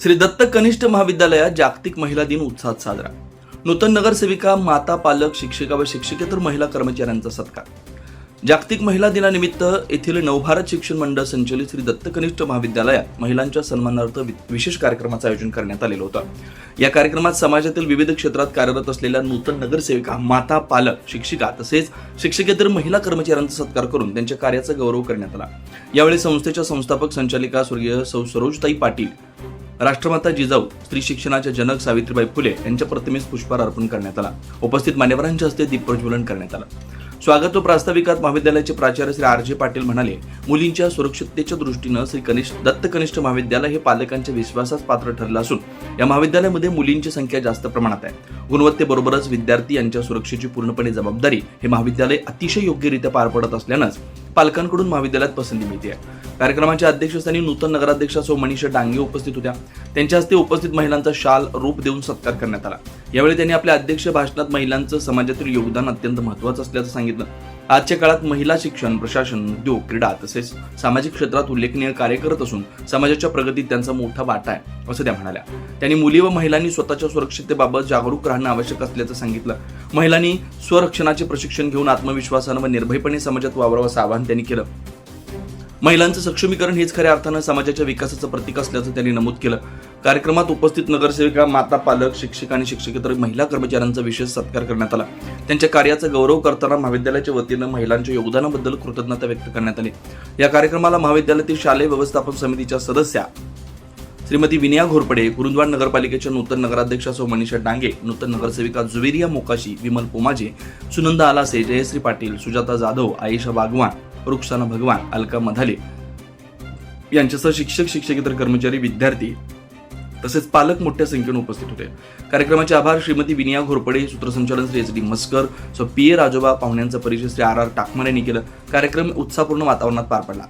श्री दत्त कनिष्ठ महाविद्यालयात जागतिक महिला दिन उत्साहात साजरा. नूतन नगरसेविका, माता, पालक, शिक्षिका व शिक्षकेतर महिला कर्मचाऱ्यांचा सत्कार. जागतिक महिला दिनानिमित्त येथील नवभारत शिक्षण मंडळ संचलित श्री दत्त कनिष्ठ महाविद्यालयात महिलांच्या सन्मानार्थ विशेष कार्यक्रमाचं आयोजन करण्यात आलेलं होतं. या कार्यक्रमात समाजातील विविध क्षेत्रात कार्यरत असलेल्या नूतन नगरसेविका, माता, पालक, शिक्षिका तसेच शिक्षकेतर महिला कर्मचाऱ्यांचा सत्कार करून त्यांच्या कार्याचा गौरव करण्यात आला. यावेळी संस्थेच्या संस्थापक संचालिका स्वर्गीय सौ सरोजताई पाटील, राष्ट्रमाता जिजाऊ, स्त्री शिक्षणाच्या जनक सावित्रीबाई फुले यांच्या प्रतिमेस पुष्पहार अर्पण करण्यात आला. उपस्थित मान्यवरांच्या हस्ते दीपप्रज्वलन करण्यात आलं. स्वागत व प्रास्ताविकात महाविद्यालयाचे प्राचार्य श्री आर जे पाटील म्हणाले, मुलींच्या सुरक्षिततेच्या दृष्टीनं श्री दत्त कनिष्ठ महाविद्यालय हे पालकांच्या विश्वासास पात्र ठरलं असून या महाविद्यालयामध्ये मुलींची संख्या जास्त प्रमाणात आहे. गुणवत्तेबरोबरच विद्यार्थी यांच्या सुरक्षेची पूर्णपणे जबाबदारी हे महाविद्यालय अतिशय योग्यरित्या पार पडत असल्यानंच पालकांकडून महाविद्यालयात पसंती मिळते आहे. कार्यक्रमाच्या अध्यक्षस्थानी नूतन नगराध्यक्षा सौ मनीषा डांगे उपस्थित होत्या. त्यांच्या हस्ते उपस्थित महिलांचा शाल रूप देऊन सत्कार करण्यात आला. यावेळी त्यांनी आपल्या अध्यक्ष भाषणात महिलांचं समाजातील योगदान अत्यंत महत्त्वाचं असल्याचं सांगितलं. आजच्या काळात महिला शिक्षण, प्रशासन, उद्योग, क्रीडा तसेच सामाजिक क्षेत्रात उल्लेखनीय कार्य करत असून समाजाच्या प्रगतीत त्यांचा मोठा वाटा आहे असं त्या म्हणाल्या. त्यांनी मुली व महिलांनी स्वतःच्या सुरक्षिततेबाबत जागरूक राहणं आवश्यक असल्याचं सांगितलं. महिलांनी स्वरक्षणाचे प्रशिक्षण घेऊन आत्मविश्वासानं व निर्भयपणे समाजात वावरावं असं आवाहन त्यांनी केलं. महिलांचं सक्षमीकरण हेच खऱ्या अर्थानं समाजाच्या विकासाचं प्रतीक असल्याचं त्यांनी नमूद केलं. कार्यक्रमात उपस्थित नगरसेविका, माता, पालक, शिक्षक आणि शिक्षकेतर महिला कर्मचाऱ्यांचा विशेष सत्कार करण्यात आला. त्यांच्या कार्याचा गौरव करताना महाविद्यालयाच्या वतीनं महिलांच्या योगदानाबद्दल कृतज्ञता व्यक्त करण्यात आली. या कार्यक्रमाला महाविद्यालयातील शालेय व्यवस्थापन समितीच्या सदस्या श्रीमती विनया घोरपडे, कुरुंदवाड नगरपालिकेच्या नूतन नगराध्यक्षा सौ मनीषा डांगे, नूतन नगरसेविका जुवेरिया मोकाशी, विमल पोमाजे, सुनंदा आलासे, जयश्री पाटील, सुजाता जाधव, आयशा बागवान, रुखसाना भगवान, अलका मधाले यांच्यासह शिक्षक, शिक्षकेतर कर्मचारी, विद्यार्थी तसेच पालक मोठ्या संख्येने उपस्थित होते. कार्यक्रमाचे आभार श्रीमती विनया घोरपडे, सूत्रसंचालन श्री एच डी मस्कर, सौ पी ए राजोबा, पाहुण्यांचा परिचय श्री आर आर टाकमार यांनी केलं. कार्यक्रम उत्साहपूर्ण वातावरणात पार पडला.